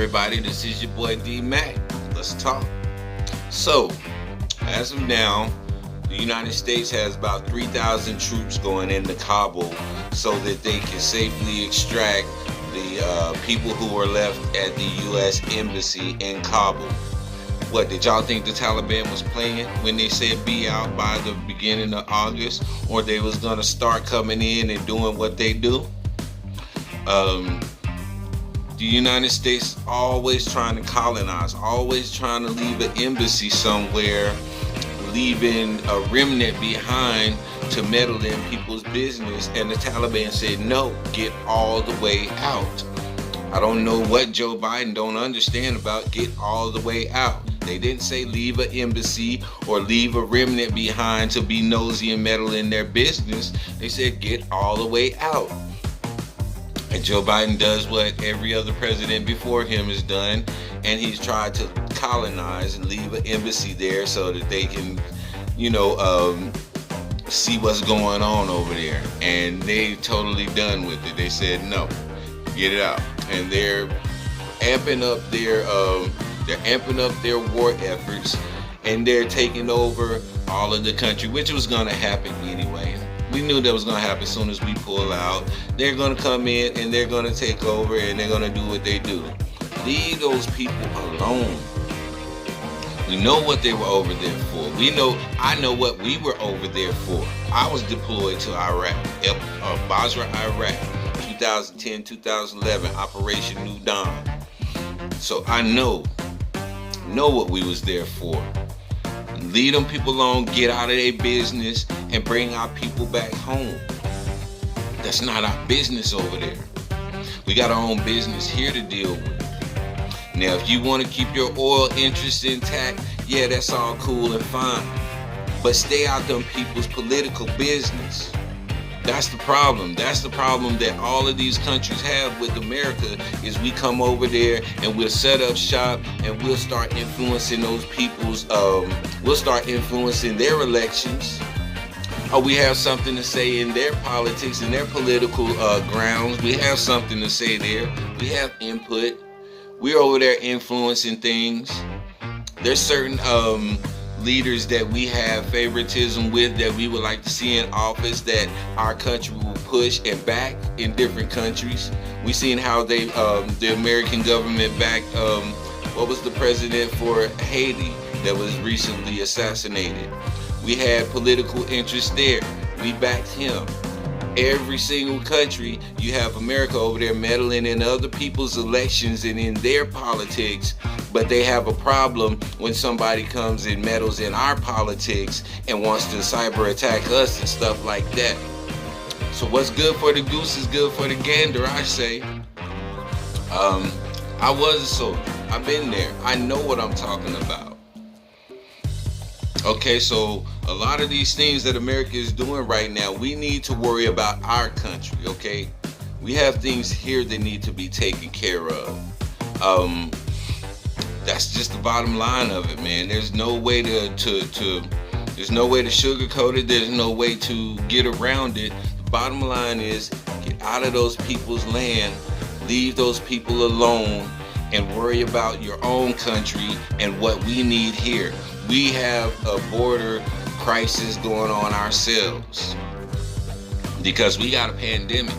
everybody, this is your boy D-Mac. Let's talk. So, as of now, the United States has about 3,000 troops going into Kabul so that they can safely extract the people who are left at the U.S. Embassy in Kabul. What, did y'all think the Taliban was playing when they said be out by the beginning of August? Or they was going to start coming in and doing what they do? The United States always trying to colonize, always trying to leave an embassy somewhere, leaving a remnant behind to meddle in people's business. And the Taliban said, no, get all the way out. I don't know what Joe Biden don't understand about get all the way out. They didn't say leave an embassy or leave a remnant behind to be nosy and meddle in their business. They said get all the way out. And Joe Biden does what every other president before him has done, and he's tried to colonize and leave an embassy there so that they can, see what's going on over there. And they totally done with it. They said no, get it out. And they're amping up their war efforts, and they're taking over all of the country, which was going to happen anyway. We knew that was going to happen as soon as we pull out. They're going to come in and they're going to take over and they're going to do what they do. Leave those people alone. We know what they were over there for. I know what we were over there for. I was deployed to Iraq, Basra, Iraq, 2010, 2011, Operation New Dawn. So I know what we was there for. Leave them people alone, get out of their business, and bring our people back home. That's not our business over there. We got our own business here to deal with. Now, if you want to keep your oil interests intact, yeah, that's all cool and fine. But stay out them people's political business. That's the problem. That's the problem that all of these countries have with America is we come over there and we'll set up shop and we'll start influencing those people's, we'll start influencing their elections. Or we have something to say in their politics and their political grounds. We have something to say there. We have input. We're over there influencing things. There's certain leaders that we have favoritism with that we would like to see in office that our country will push and back in different countries. We seen how they, the American government backed, what was the president for Haiti that was recently assassinated? We had political interest there. We backed him. Every single country, you have America over there meddling in other people's elections and in their politics, but they have a problem when somebody comes and meddles in our politics and wants to cyber attack us and stuff like that. So what's good for the goose is good for the gander, I say. I was a soldier. I've been there. I know what I'm talking about. Okay, so a lot of these things that America is doing right now, we need to worry about our country, okay? We have things here that need to be taken care of. That's just the bottom line of it, man. There's no way there's no way to sugarcoat it. There's no way to get around it. The bottom line is get out of those people's land, leave those people alone, and worry about your own country and what we need here. We have a border crisis going on ourselves because we got a pandemic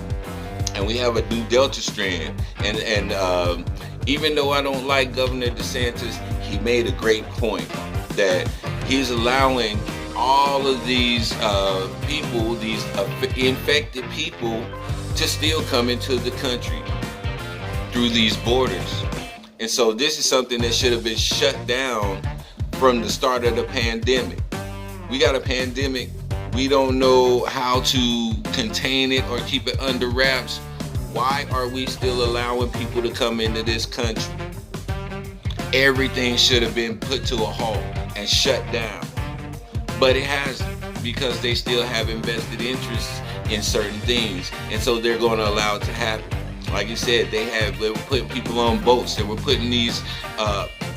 and we have a new Delta strand. And even though I don't like Governor DeSantis, he made a great point that he's allowing all of these people, these infected people, to still come into the country through these borders. And so this is something that should have been shut down from the start of the pandemic. We got a pandemic. We don't know how to contain it or keep it under wraps. Why are we still allowing people to come into this country? Everything should have been put to a halt and shut down. But it hasn't, because they still have invested interests in certain things. And so they're going to allow it to happen. Like you said, they were putting people on boats. They were putting these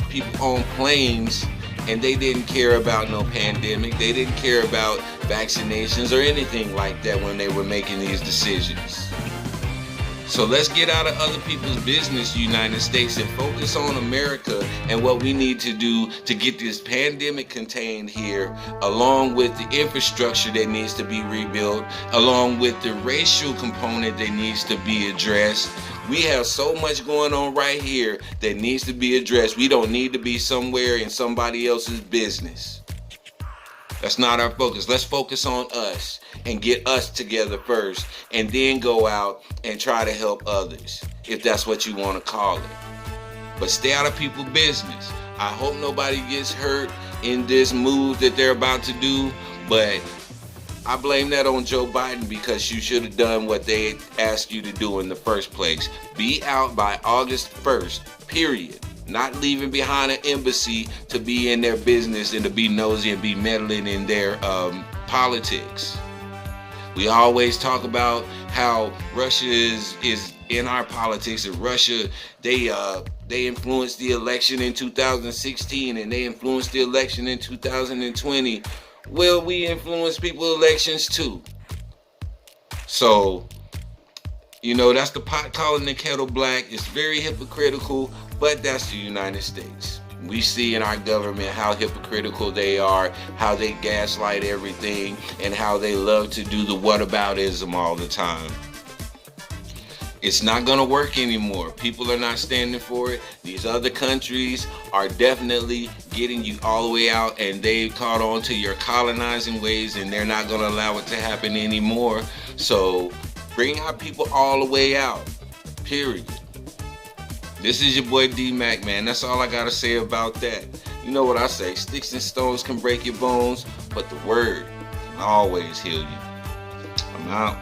people on planes, and they didn't care about no pandemic. They didn't care about vaccinations or anything like that when they were making these decisions. So let's get out of other people's business, United States, and focus on America and what we need to do to get this pandemic contained here, along with the infrastructure that needs to be rebuilt, along with the racial component that needs to be addressed. We have so much going on right here that needs to be addressed. We don't need to be somewhere in somebody else's business. That's not our focus. Let's focus on us and get us together first, and then go out and try to help others, if that's what you want to call it. But stay out of people's business. I hope nobody gets hurt in this move that they're about to do, but I blame that on Joe Biden, because you should have done what they asked you to do in the first place. Be out by August 1st, period. Not leaving behind an embassy to be in their business and to be nosy and be meddling in their politics. We always talk about how Russia is in our politics, and Russia, they influenced the election in 2016 and they influenced the election in 2020. Well, we influence people's elections too. So, that's the pot calling the kettle black. It's very hypocritical, but that's the United States. We see in our government how hypocritical they are, how they gaslight everything, and how they love to do the whataboutism all the time. It's not going to work anymore. People are not standing for it. These other countries are definitely getting you all the way out, and they've caught on to your colonizing ways, and they're not going to allow it to happen anymore. So bring our people all the way out, period. This is your boy D-Mac, man. That's all I got to say about that. You know what I say, sticks and stones can break your bones, but the word can always heal you. I'm out.